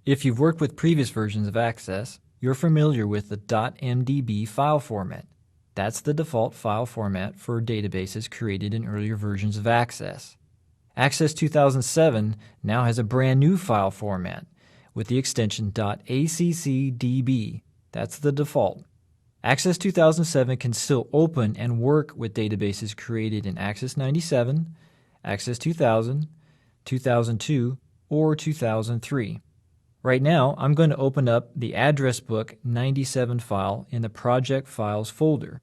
If you've worked with previous versions of Access, you're familiar with the .mdb file format. That's the default file format for databases created in earlier versions of Access. Access 2007 now has a brand new file format with the extension .accdb. That's the default. Access 2007 can still open and work with databases created in Access 97, Access 2000, 2002, or 2003. Right now, I'm going to open up the address book 97 file in the Project Files folder.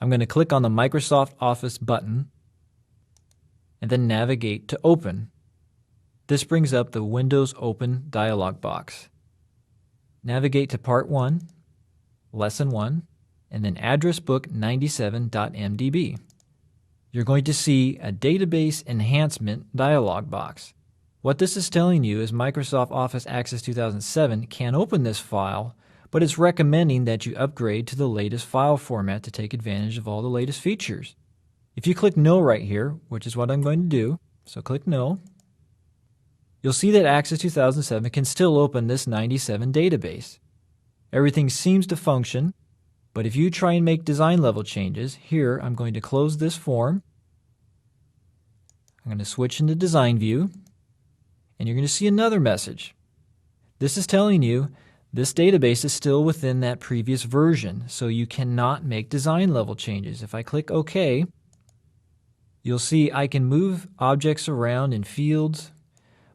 I'm going to click on the Microsoft Office button and then navigate to Open. This brings up the Windows Open dialog box. Navigate to Part 1, Lesson 1, and then Address Book 97.mdb. You're going to see a Database Enhancement dialog box. What this is telling you is Microsoft Office Access 2007 can open this file, but it's recommending that you upgrade to the latest file format to take advantage of all the latest features. If you click No right here, which is what I'm going to do, so click No, you'll see that Access 2007 can still open this 97 database. Everything seems to function, but if you try and make design level changes, here I'm going to close this form. I'm going to switch into Design View, and you're going to see another message. This is telling you this database is still within that previous version, so you cannot make design level changes. If I click OK, you'll see I can move objects around in fields,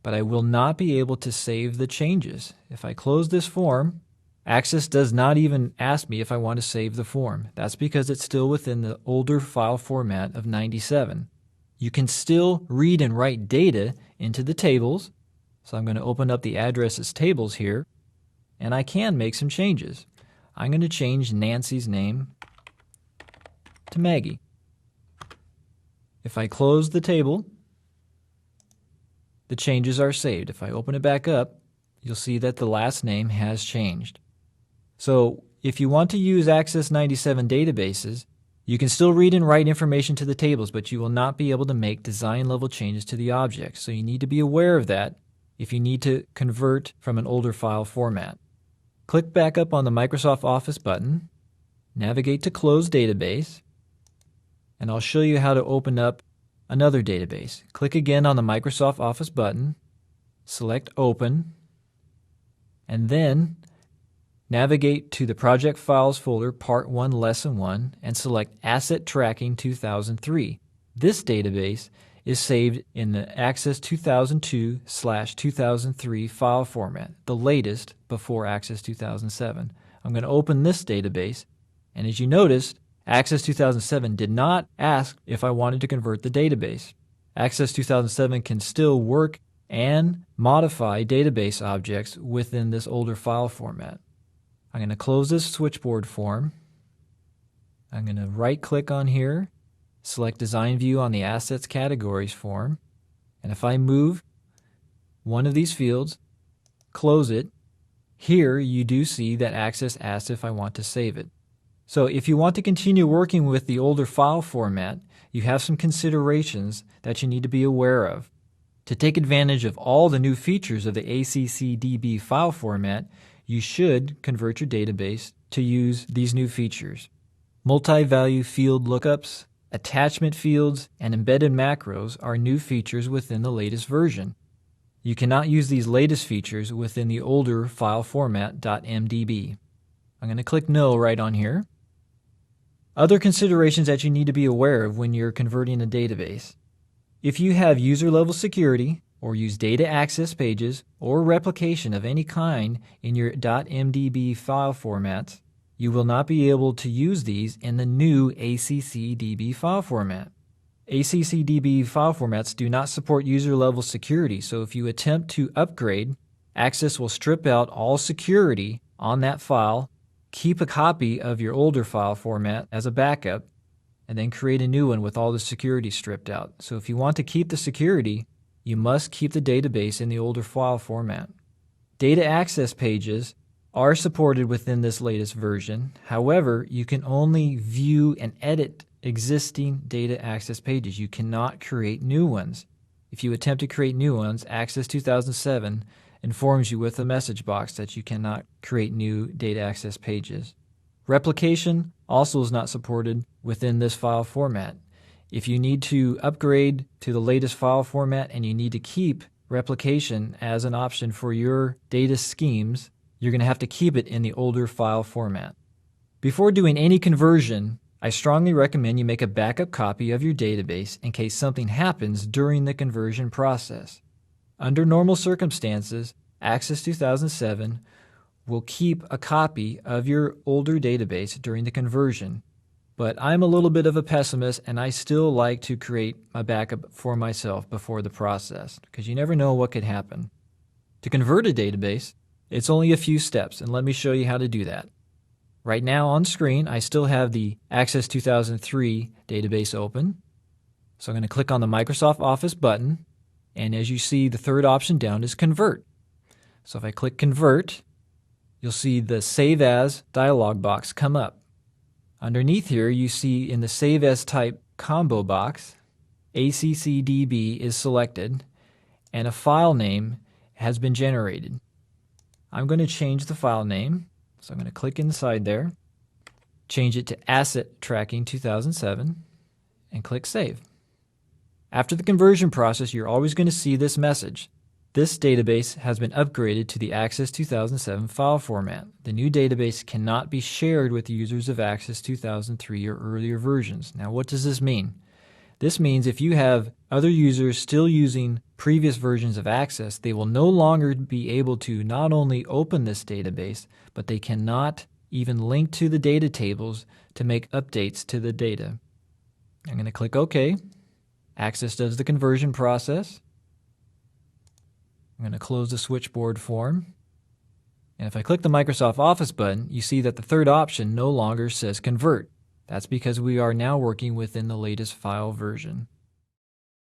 but I will not be able to save the changes. If I close this form, Access does not even ask me if I want to save the form. That's because it's still within the older file format of 97. You can still read and write data into the tables. So I'm going to open up the addresses tables here, and I can make some changes. I'm going to change Nancy's name to Maggie. If I close the table, the changes are saved. If I open it back up, you'll see that the last name has changed. So if you want to use Access 97 databases, you can still read and write information to the tables, but you will not be able to make design level changes to the objects. So you need to be aware of that if you need to convert from an older file format. Click back up on the Microsoft Office button, navigate to Close Database, and I'll show you how to open up another database. Click again on the Microsoft Office button, select Open, and then navigate to the Project Files folder, Part 1, Lesson 1, and select Asset Tracking 2003. This database is saved in the Access 2002/2003 file format, the latest before Access 2007. I'm going to open this database, and as you noticed, Access 2007 did not ask if I wanted to convert the database. Access 2007 can still work and modify database objects within this older file format. I'm going to close this switchboard form. I'm going to right-click on here, select Design View on the Assets Categories form, and if I move one of these fields, close it, here you do see that Access asks if I want to save it. So if you want to continue working with the older file format, you have some considerations that you need to be aware of. To take advantage of all the new features of the ACCDB file format, you should convert your database to use these new features. Multi-value field lookups, attachment fields, and embedded macros are new features within the latest version. You cannot use these latest features within the older file format .mdb. I'm going to click No right on here. Other considerations that you need to be aware of when you're converting a database. If you have user-level security, or use data access pages, or replication of any kind in your .mdb file formats, you will not be able to use these in the new ACCDB file format. ACCDB file formats do not support user-level security, so if you attempt to upgrade, Access will strip out all security on that file, keep a copy of your older file format as a backup, and then create a new one with all the security stripped out. So if you want to keep the security, you must keep the database in the older file format. Data access pages are supported within this latest version. However, you can only view and edit existing data access pages. You cannot create new ones. If you attempt to create new ones, Access 2007 informs you with a message box that you cannot create new data access pages. Replication also is not supported within this file format. If you need to upgrade to the latest file format and you need to keep replication as an option for your data schemes, you're going to have to keep it in the older file format. Before doing any conversion, I strongly recommend you make a backup copy of your database in case something happens during the conversion process. Under normal circumstances, Access 2007 will keep a copy of your older database during the conversion, but I'm a little bit of a pessimist and I still like to create a backup for myself before the process because you never know what could happen. To convert a database, it's only a few steps, and let me show you how to do that. Right now on screen, I still have the Access 2003 database open. So I'm going to click on the Microsoft Office button, and as you see, the third option down is Convert. So if I click Convert, you'll see the Save As dialog box come up. Underneath here, you see in the Save As type combo box, ACCDB is selected, and a file name has been generated. I'm going to change the file name. So I'm going to click inside there, change it to Asset Tracking 2007, and click Save. After the conversion process, you're always going to see this message. This database has been upgraded to the Access 2007 file format. The new database cannot be shared with users of Access 2003 or earlier versions. Now, what does this mean? This means if you have other users still using previous versions of Access, they will no longer be able to not only open this database, but they cannot even link to the data tables to make updates to the data. I'm going to click OK. Access does the conversion process. I'm going to close the switchboard form. And if I click the Microsoft Office button, you see that the third option no longer says Convert. That's because we are now working within the latest file version.